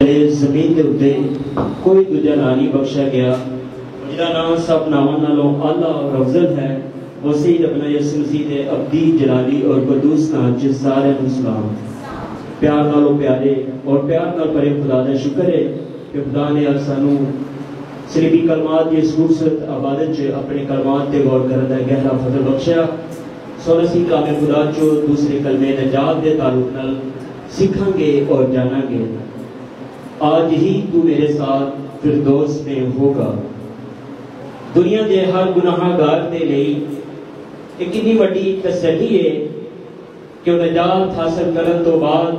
زمین کے اتے کوئی دوجا نام نہیں بخشا گیا جہاں نام سب ناموں نالوں اعلیٰ اور افضل ہے وہ سید اپنا یسوع مسیح دے ابدی جلالی اور قدوس نام چ سارے سلام پیار نالوں پیارے اور پیار نال پرے خدا دا شکر ہے کہ خدا نے اب سانو صلیبی کلمات کی اس خوبصورت عبادت چ اپنے کلمات تے غور کرنے دا گہرا فضل بخشیا سو نسی کلام خدا چو دوسرے کلمے نجات دے تعلق نال سیکھاں گے اور جاناں گے۔ آج ہی تو میرے ساتھ فردوس میں ہوگا۔ دنیا دے ہر گناہ گار دے لئی ایک اتنی بڑی تسلی ہے کہ وہ نجات حاصل کرن تو بعد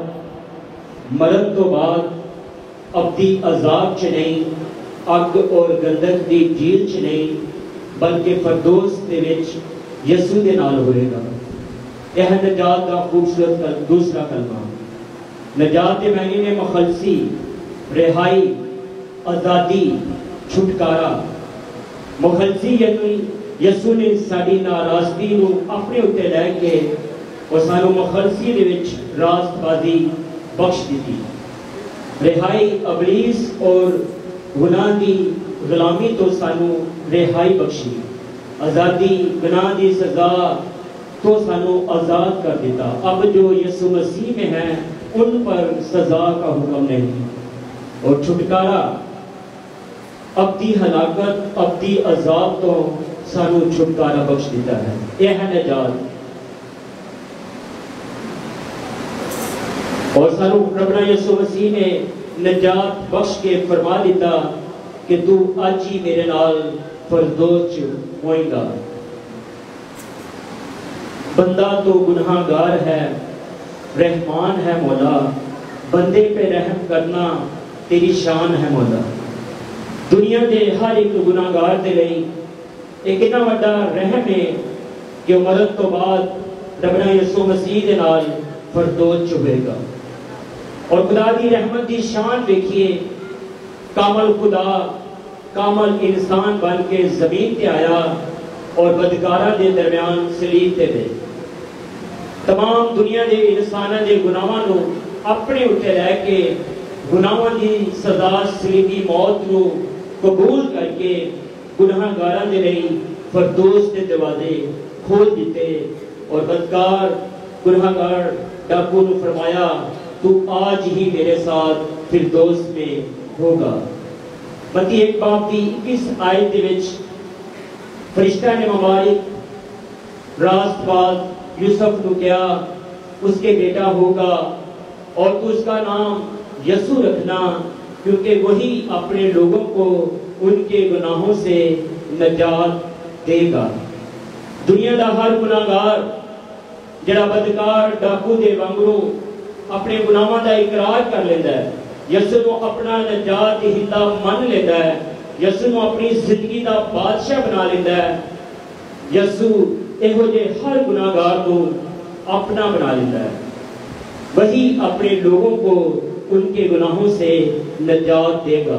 مرن تو بعد ابدی عذاب چ نہیں اگ اور گندک دی جیل چ نہیں بلکہ فردوس دے وچ یسوع دے نال ہوئے گا۔ یہ نجات کا خوبصورت دوسرا کلمہ۔ نجات کے معنی میں مخلصی، رہائی، آزادی، چھٹکارا۔ مخلصی یعنی یسوع نے ساری ناراضگی نو اپنے اتے لے کے اور سانو مخلصی دے وچ راست بازی بخش دیتی۔ رہائی ابلیس اور گناہ دی غلامی تو سانو رہائی بخشی۔ آزادی گناہ دی سزا تو سانو آزاد کر دیتا۔ اب جو یسوع مسیح میں ہیں ان پر سزا کا حکم نہیں۔ اور چھٹکارا ابدی ہلاکت ابدی عذاب تو سانو چھٹکارا بخش دیتا ہے۔ یہ ہے نجات۔ اور سانو ربنا یسوع مسیح نے نجات بخش کے فرما دیتا کہ تو آج ہی میرے نال فردوس ہوئے گا۔ بندہ تو گناہ گار ہے، رحمان ہے مولا، بندے پہ رحم کرنا تیری شان ہے مولا۔ دنیا دے ہر ایک گناہ گار دے لئی ایک اتنا بڑا رحم ہے کہ مرن تو بعد ربنا یسوع مسیح دے نال فردوس ہوئے گا۔ اور خدا دی رحمت دی شان دیکھیے، کامل خدا کامل انسان بن کے زمین تے آیا اور بدکارہ دے درمیان صلیب تے دے تمام دنیا دے انساناں دے گناہاں نو اپنے اتے لے کے گناہاں دی سزا صلیبی موت نو قبول کر کے گناہ گاراں دے لئی فردوس دے دروازے کھول دیتے اور بدکار گناہ گار ڈاکو نو فرمایا تو آج ہی میرے ساتھ فردوس میں ہوگا۔ متی ایک باب دی 21 آیت دے وچ فرشتہ نے مبارک راست باز یوسف نو کیا اس کے بیٹا ہوگا اور تو اس کا نام یسوع رکھنا کیونکہ وہی اپنے لوگوں کو ان کے گناہوں سے نجات دے گا۔ دنیا دا ہر گناہ گار جڑا بدکار ڈاکو دے وانگرو اپنے گناہاں دا اقرار کر لیتا ہے، یسوع نو اپنا نجات دہندہ من لیتا ہے، یسوع نو اپنی زندگی دا بادشاہ بنا لیتا ہے، یسوع ایہو جے ہر گناہ گار کو اپنا بنا لیتا ہے، وہی اپنے لوگوں کو ان کے گناہوں سے نجات دے گا۔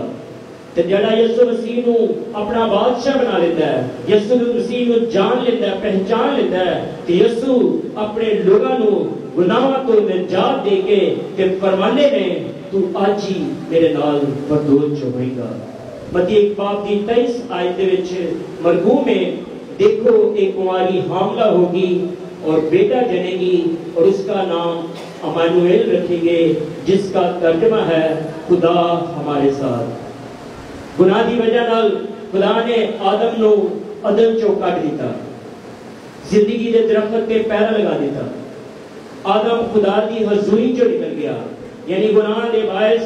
تو جڑا یسوع مسیح نو اپنا بادشاہ بنا لیتا ہے، یسوع مسیح نو جان لیتا ہے، پہچان لیتا ہے کہ یسوع اپنے لوگوں نو گناہوں تو نجات دے کے کہ فرمانے نے تو آج ہی میرے نال فردوس ہوئے گا۔ متی ایک باب دی 23 آیت وچ مرغوم ہے، دیکھو ایک کنواری حاملہ ہوگی اور بیٹا جنے گی اور اس کا نام امانویل رکھیں گے جس کا ترجمہ ہے خدا ہمارے ساتھ۔ گناہ دی وجہ نال خدا نے آدم نو عدن چو کٹ دیتا، زندگی دے درخت کے پیرا لگا دیتا، آدم خدا دی حضوری چو نکل گیا، یعنی گناہ دے باعث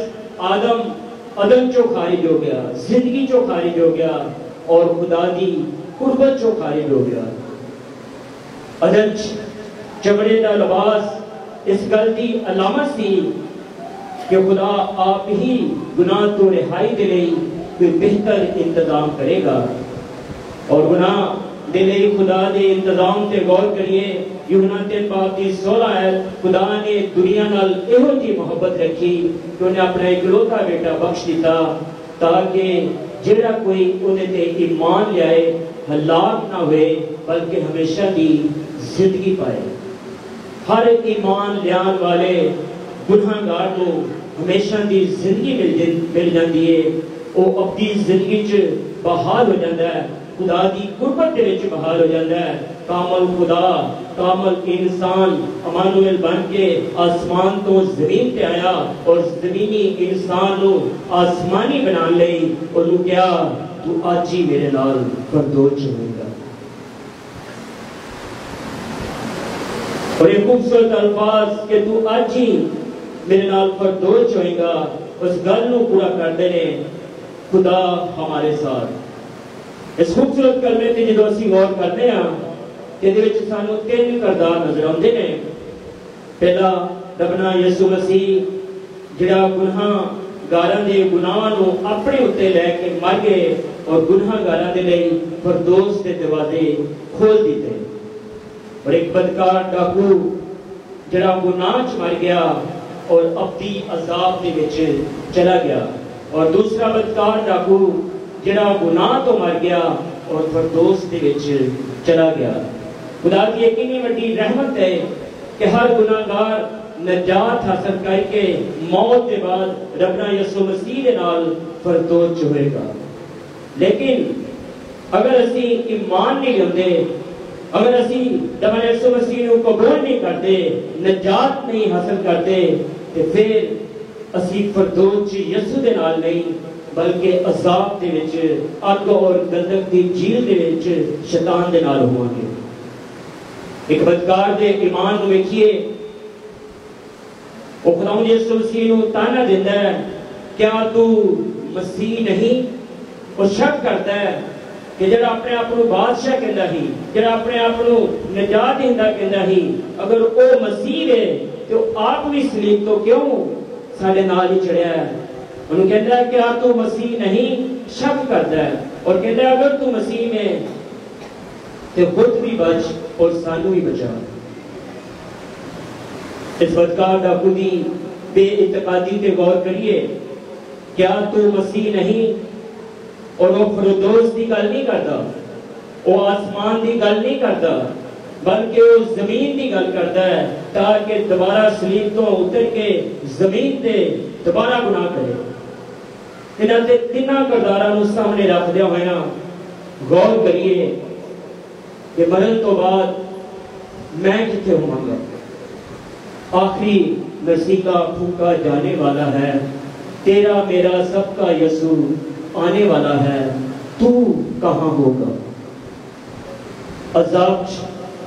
آدم عدن چو خارج ہو گیا، زندگی چو خارج ہو گیا اور خدا دی قربت چو خارج ہو گیا۔ عدن چمڑے دا لباس اس گل دی علامت سی کہ خدا آپ ہی گناہ تو رہائی دے لئی کوئی بہتر انتظام کرے گا۔ اور گناہ دے لئی خدا دے انتظام تے غور کریے، یوحنا 3 باب دی 16 آیت، خدا نے دنیا نال ایہو جی محبت رکھی کہ انہیں اپنا اکلوتا بیٹا بخش دیتا تاکہ جڑا کوئی انہیں تے ایمان لے آئے ہلاک نہ ہوئے بلکہ ہمیشہ دی زندگی پائے۔ ہر ایمان لیان والے گناہگار کو ہمیشہ دی زندگی مل جاتی ہے، وہ اپنی زندگی چ بحال ہو جاتا ہے، خدا دی قربت دے وچ بحال ہو جاتا ہے۔ کامل خدا، کامل انسان امانویل بن کے آسمان تو زمین پہ آیا اور زمینی انسان نو آسمانی بنا لئی، اور انہوں کیا تو آج ہی میرے نال فردوس ہوئے گا۔ اور یہ خوبصورت الفاظ کہ تو آج ہی میرے نال فردوس ہوئے گا، اس گل نو پورا کر دینے خدا ہمارے ساتھ۔ اس خوبصورت کلمے تے جدوں اسی غور کرتے ہیں کہ دے وچ سانو تین کردار نظر آتے ہیں۔ پہلا ربنا یسوع مسیح جڑا گناہ گاراں دے گناہاں نو اپنے اوتے لے کے مر گئے اور گناہ گاراں دے لئی فردوس دے دروازے کھول دیتے، اور ایک بدکار ڈاکو جڑا گناہ چ مر گیا اور اپنی عذاب دے وچ چلا گیا، اور دوسرا بدکار ڈاکو جڑا گناہ تو مر گیا اور فردوس دے وچ چلا گیا۔ خدا کی یقینی بڑی رحمت ہے کہ ہر گناہگار نجات حاصل کر کے موت کے بعد ربنا یسوع مسیح دے نال فردوس ہوئے گا۔ لیکن اگر اسی ایمان نہیں لیندے، اگر اسی ربنا یسوع مسیح کو قبول نہیں کرتے، نجات نہیں حاصل کرتے، تو پھر اسی فردوس یسوع دے نال نہیں بلکہ عذاب دے وچ اگ اور گندک دی جھیل دے وچ شیطان دے نال ہوواں گے۔ ایک بدکار دے ایمان نو ویکھیے، وہ خداوند یسوع مسیح نو تانا دیندا ہے، کیا تو مسیح نہیں؟ وہ شک کرتا ہے کہ جڑا اپنے آپ کو بادشاہ کہندا ہی، جڑا اپنے آپ کو نجات دیندا کہندا ہی، اگر وہ مسیح ہے تو آپ بھی صلیب تو کیوں ساڈے نال ہی چڑھیا ہے؟ انہوں کہتا ہے کہ تو مسیح نہیں، شک کرتا ہے اور کہتا ہے اگر تو مسیح میں تو خود بھی بچ اور سانو بھی بچا۔ اس بدکار ڈاکو دی بے اعتقادی تے غور کریے، کیا تو مسیح نہیں؟ اور وہ فردوس دی گل نہیں کرتا، وہ آسمان دی گل نہیں کرتا، بلکہ وہ زمین دی گل کرتا ہے تاکہ دوبارہ صلیب تو اتر کے زمین تے دوبارہ گناہ کرے۔ انہاں تے تیناں کرداراں نوں سامنے رکھ دیا ہوئے غور کریے کہ مرن تو بعد میں کتے ہوں گا؟ آخری مسیح کا پھونکا جانے والا ہے، تیرا میرا سب کا یسوع آنے والا ہے، تو کہاں ہوگا؟ عذاب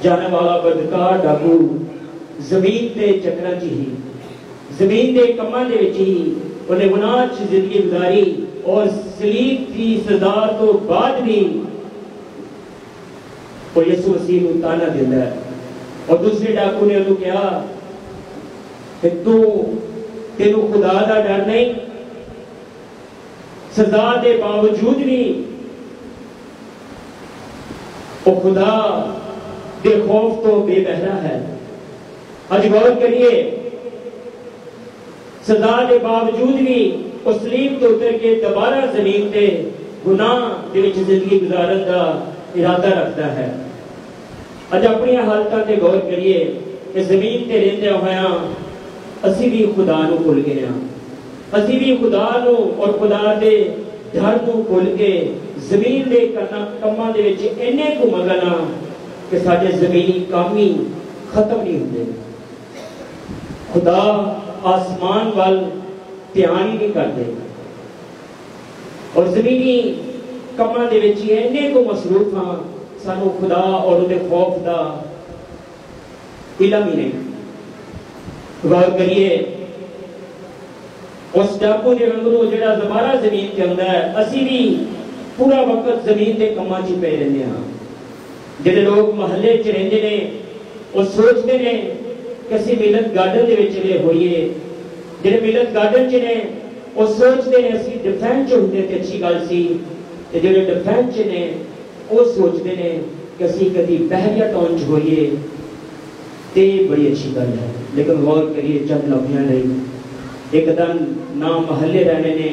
جانے والا بدکار ڈاکو زمین تے چکرا چ ہی، زمین دے کماں دے وچ ہی انہیں گناہ چ زندگی گزاری، اور صلیب کی سزا تو بعد بھی وہ یسوع مسیح کو تانا دیتا ہے۔ اور دوسرے ڈاکو نے انہوں کہا کہ تینوں خدا دا ڈر نہیں؟ سزا دے باوجود بھی وہ خدا دے خوف تو بے بہرا ہے۔ آج غور کریے، سزا دے باوجود بھی وہ صلیب تو اتر کے دوبارہ زمین تے گناہ دے وچ زندگی گزارن دا ارادہ رکھتا ہے۔ آج اپنی حالتاں تے غور کریے کہ زمین تے رہندے ہویاں اسی بھی خدا نو بھول گئے ہاں، اسی بھی خدا نو اور خدا دے ڈر نو بھول کے زمین دے کماں دے وچ اینے کو مگن ہاں کہ ساڈے زمینی کام ہی ختم نہیں ہوندے۔ خدا آسمان وال دھیان ہی نہیں کرتے، اور زمینی کماں دے وچ اینے کو مصروف ہاں، سانو خدا اور دے خوف دا علم ہی نہیں۔ غور کریے، اس ڈاکو دے وانگوں جڑا دوبارہ زمین تے ہوندا ہے، اسی بھی پورا وقت زمین تے کماں چ پے رہندے ہاں۔ جڑے لوگ محلے چ رہندے نے وہ سوچدے نے کہ اسی ملت گارڈن دے وچ چلے ہوئیے، جڑے ملت گارڈن چ نے وہ سوچدے نے اسی ڈیفینس چ ہوندے تے اچھی گل سی، تے جڑے ڈیفینس چ نے وہ سوچدے نے کہ اسی کدی بحریہ ٹاؤن چ ہوئیے تے بڑی اچھی گل ہے۔ لیکن غور کریے چند لمحیاں لئی، ایک دن نہ محلے رہنے نے،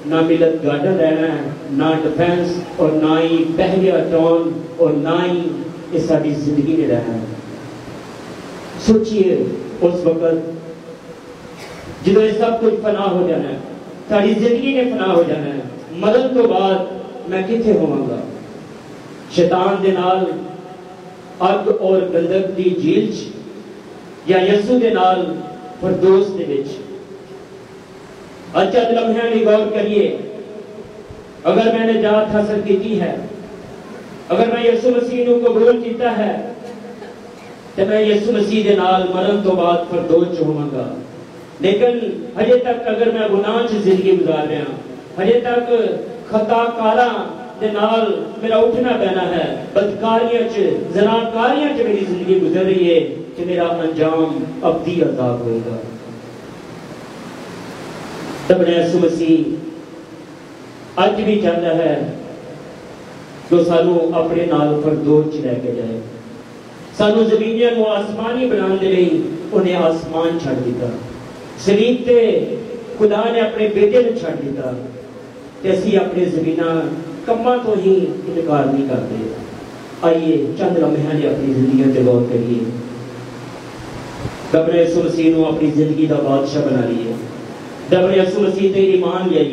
نہ ملت گارڈن رہنا ہے، نہ ڈیفینس اور نہ ہی بحریہ ٹاؤن اور نہ ہی اس ساری زندگی میں رہنا ہے۔ سوچئے اس وقت جدو یہ سب کچھ فنا ہو جانا ہے، ساری زندگی نے فنا ہو جانا ہے، مرن تو بعد میں کتنے ہوں گا؟ شیطان دے نال اگ اور گندک دی جھیل چ یا یسوع دے نال فردوس دے وچ؟ اچھا لمحے نہیں غور کریے، اگر میں نے نجات حاصل کی ہے، اگر میں یسوع مسیح کو قبول کیتا ہے، تو میں یسوع مسیح دے نال مرن تو بعد فردوس چ ہوں گا۔ لیکن ہجے تک اگر میں گناہ چ زندگی گزار رہا ہوں، ہجے تک خطا کاراں دے نال میرا اٹھنا بہنا ہے، بدکاریاں چ زناکاریاں چ میری زندگی گزر رہی ہے، کہ میرا انجام ابدی عذاب ہوئے گا۔ تب یسوع مسیح اج بھی چاہتا ہے جو سانو اپنے نال فردوس چ لے کے جائے، سانو زمینیاں نو آسمانی بنان دے لئی انہیں آسمان چھڑ دیتا، صلیب تے خدا نے اپنے بیٹے نے چھڑ دیتا، کہ اسی اپنے زمیناں کماں تو ہی انکار نہیں کرتے۔ آئیے چند لمحے نے اپنی زندگیوں تے غور کریے، رب نے یسوع مسیح نو اپنی زندگی دا بادشاہ بنا لیے، رب نے یسوع مسیح تے ایمان لے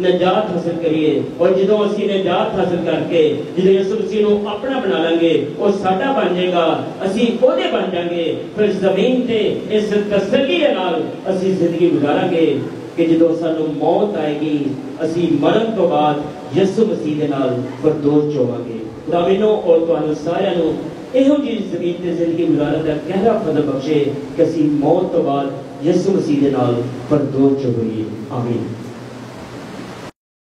نجات حاصل کریے، اور جدوں اسی نجات حاصل کر کے جدوں یسوع مسیح نو اپنا بنا لیں گے، وہ ساڈا بن جائے گا، اسی اودے بن جائیں گے، پھر زمین تے اس تسلی دے نال اسی زندگی گزاراں گے کہ جدوں سانو موت آئے گی، اسی مرن تو بعد یسوع مسیح دے نال فردوس چ ہوواں گے۔ خدا مینوں اور تانوں سارے نو یہو جی زمین تے زندگی گزارن دا گہرا فضل بخشے کہ اسی موت تو بعد یسوع مسیح دے نال فردوس چ ہوئیے۔ آمین۔